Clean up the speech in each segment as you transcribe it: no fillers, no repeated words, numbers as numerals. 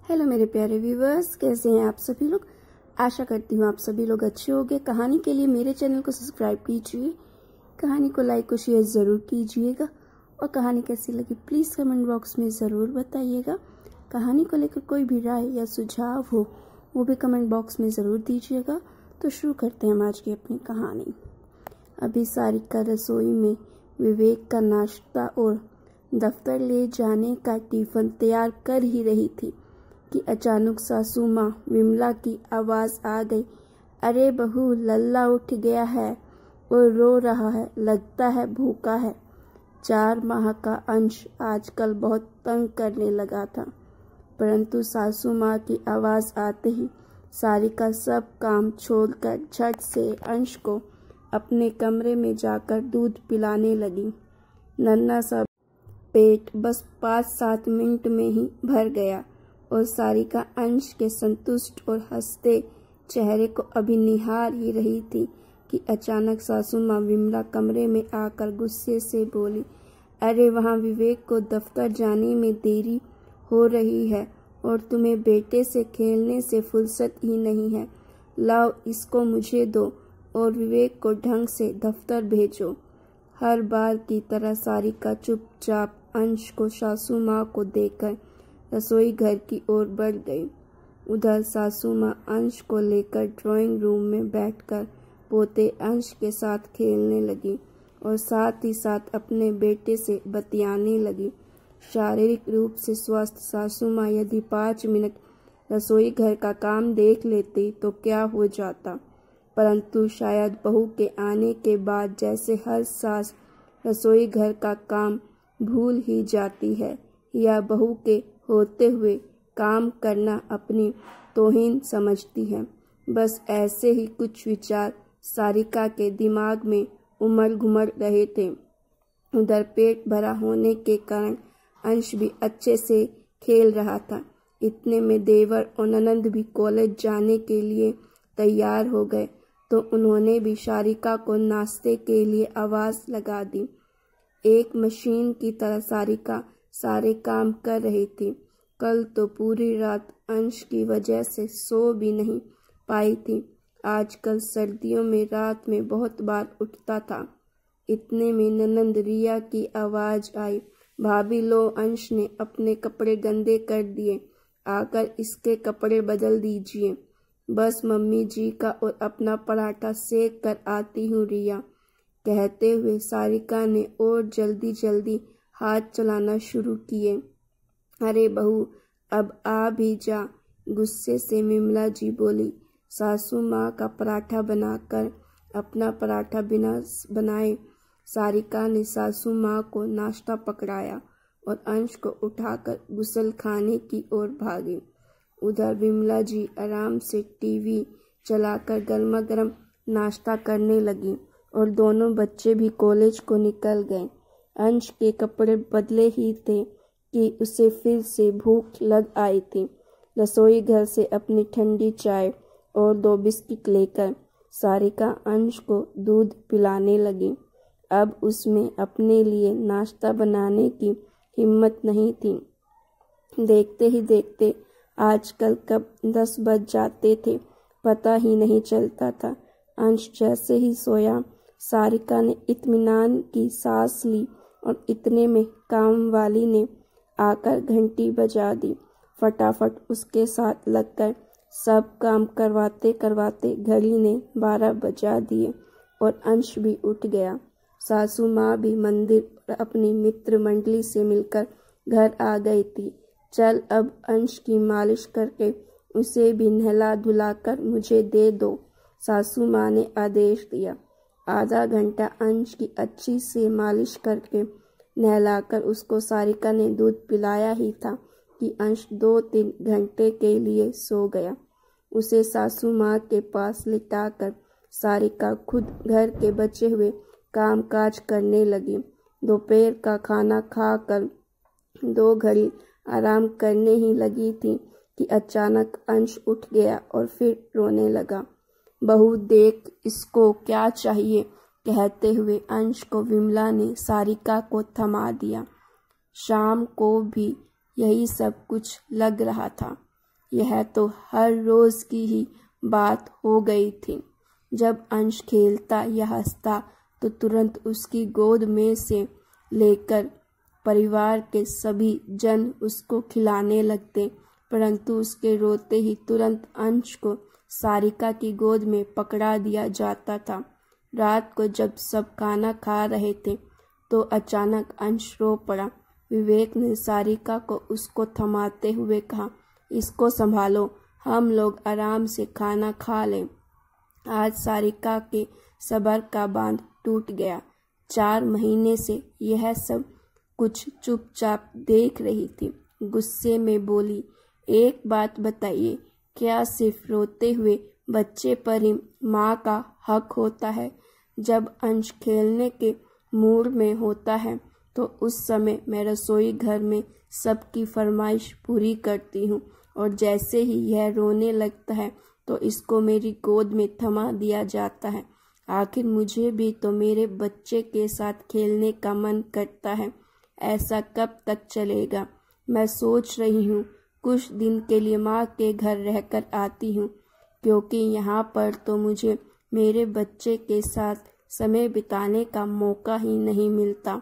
Hello मेरे प्यारे viewers, कैसे हैं आप सभी लोग। आशा करती हूँ आप सभी लोग अच्छे होंगे। कहानी के लिए मेरे चैनल को सब्सक्राइब कीजिए, कहानी को लाइक और शेयर ज़रूर कीजिएगा और कहानी कैसी लगी प्लीज़ कमेंट बॉक्स में ज़रूर बताइएगा। कहानी को लेकर कोई भी राय या सुझाव हो वो भी कमेंट बॉक्स में ज़रूर दीजिएगा। तो शुरू करते हैं हम आज की अपनी कहानी। अभी सारिका रसोई में विवेक का नाश्ता और दफ्तर ले जाने का टिफिन तैयार कर ही रही थी कि अचानक सासू माँ विमला की आवाज़ आ गई। अरे बहू, लल्ला उठ गया है और रो रहा है, लगता है भूखा है। 4 माह का अंश आजकल बहुत तंग करने लगा था, परंतु सासू माँ की आवाज़ आते ही सारिका सब काम छोड़कर झट से अंश को अपने कमरे में जाकर दूध पिलाने लगी। नन्हा सा पेट बस 5-7 मिनट में ही भर गया और सारिका अंश के संतुष्ट और हंसते चेहरे को अभी निहार ही रही थी कि अचानक सासू माँ विमला कमरे में आकर गुस्से से बोली, अरे वहाँ विवेक को दफ्तर जाने में देरी हो रही है और तुम्हें बेटे से खेलने से फुर्सत ही नहीं है। लाओ इसको मुझे दो और विवेक को ढंग से दफ्तर भेजो। हर बार की तरह सारिका चुपचाप अंश को सासू माँ को देकर रसोई घर की ओर बढ़ गई। उधर सासू माँ अंश को लेकर ड्राइंग रूम में बैठकर पोते अंश के साथ खेलने लगी और साथ ही साथ अपने बेटे से बतियाने लगी। शारीरिक रूप से स्वस्थ सासू माँ यदि 5 मिनट रसोई घर का काम देख लेती तो क्या हो जाता, परंतु शायद बहू के आने के बाद जैसे हर सास रसोई घर का काम भूल ही जाती है या बहू के होते हुए काम करना अपनी तौहीन समझती है। बस ऐसे ही कुछ विचार सारिका के दिमाग में उमड़ घुमड़ रहे थे। उधर पेट भरा होने के कारण अंश भी अच्छे से खेल रहा था। इतने में देवर और ननंद भी कॉलेज जाने के लिए तैयार हो गए तो उन्होंने भी सारिका को नाश्ते के लिए आवाज़ लगा दी। एक मशीन की तरह सारिका सारे काम कर रही थी। कल तो पूरी रात अंश की वजह से सो भी नहीं पाई थी। आजकल सर्दियों में रात में बहुत बार उठता था। इतने में ननंद रिया की आवाज़ आई, भाभी लो, अंश ने अपने कपड़े गंदे कर दिए, आकर इसके कपड़े बदल दीजिए। बस मम्मी जी का और अपना पराठा सेक कर आती हूँ रिया, कहते हुए सारिका ने और जल्दी जल्दी हाथ चलाना शुरू किए। अरे बहू, अब आ भी जा, गुस्से से विमला जी बोली। सासू माँ का पराठा बनाकर अपना पराठा बिना बनाए सारिका ने सासू माँ को नाश्ता पकड़ाया और अंश को उठाकर गुसल खाने की ओर भागी। उधर विमला जी आराम से टीवी चलाकर गर्मा गर्म नाश्ता करने लगी और दोनों बच्चे भी कॉलेज को निकल गए। अंश के कपड़े बदले ही थे कि उसे फिर से भूख लग आई थी। रसोई घर से अपनी ठंडी चाय और 2 बिस्किट लेकर सारिका अंश को दूध पिलाने लगी। अब उसमें अपने लिए नाश्ता बनाने की हिम्मत नहीं थी। देखते ही देखते आजकल कब 10 बज जाते थे पता ही नहीं चलता था। अंश जैसे ही सोया सारिका ने इत्मीनान की सांस ली और इतने में काम वाली ने आकर घंटी बजा दी। फटाफट उसके साथ लगकर सब काम करवाते करवाते घड़ी ने 12 बजा दिए और अंश भी उठ गया। सासू माँ भी मंदिर और अपनी मित्र मंडली से मिलकर घर आ गई थी। चल अब अंश की मालिश करके उसे भी नहला धुलाकर मुझे दे दो, सासू माँ ने आदेश दिया। आधा घंटा अंश की अच्छी से मालिश करके नहलाकर उसको सारिका ने दूध पिलाया ही था कि अंश 2-3 घंटे के लिए सो गया। उसे सासू माँ के पास लिटाकर सारिका खुद घर के बचे हुए कामकाज करने लगी। दोपहर का खाना खाकर 2 घड़ी आराम करने ही लगी थी कि अचानक अंश उठ गया और फिर रोने लगा। बहू देख, इसको क्या चाहिए, कहते हुए अंश को विमला ने सारिका को थमा दिया। शाम को भी यही सब कुछ लग रहा था। यह तो हर रोज की ही बात हो गई थी। जब अंश खेलता या हंसता तो तुरंत उसकी गोद में से लेकर परिवार के सभी जन उसको खिलाने लगते, परंतु उसके रोते ही तुरंत अंश को सारिका की गोद में पकड़ा दिया जाता था। रात को जब सब खाना खा रहे थे तो अचानक अंश रो पड़ा। विवेक ने सारिका को उसको थमाते हुए कहा, इसको संभालो, हम लोग आराम से खाना खा लें। आज सारिका के सब्र का बांध टूट गया। 4 महीने से यह सब कुछ चुपचाप देख रही थी। गुस्से में बोली, एक बात बताइए, क्या सिर्फ रोते हुए बच्चे पर ही माँ का हक होता है? जब अंश खेलने के मूड में होता है तो उस समय मैं रसोई घर में सबकी फरमाइश पूरी करती हूँ, और जैसे ही यह रोने लगता है तो इसको मेरी गोद में थमा दिया जाता है। आखिर मुझे भी तो मेरे बच्चे के साथ खेलने का मन करता है। ऐसा कब तक चलेगा? मैं सोच रही हूँ कुछ दिन के लिए माँ के घर रहकर आती हूँ, क्योंकि यहाँ पर तो मुझे मेरे बच्चे के साथ समय बिताने का मौका ही नहीं मिलता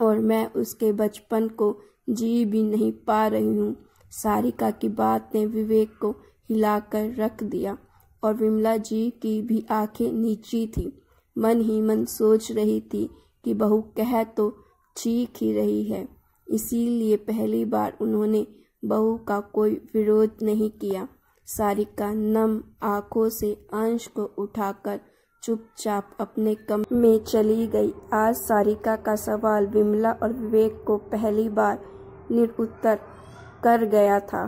और मैं उसके बचपन को जी भी नहीं पा रही हूँ। सारिका की बात ने विवेक को हिलाकर रख दिया और विमला जी की भी आंखें नीची थी। मन ही मन सोच रही थी कि बहू कह तो चीख ही रही है, इसीलिए पहली बार उन्होंने बहू का कोई विरोध नहीं किया। सारिका नम आंखों से अंश को उठाकर चुपचाप अपने कमरे में चली गई। आज सारिका का सवाल विमला और विवेक को पहली बार निरुत्तर कर गया था।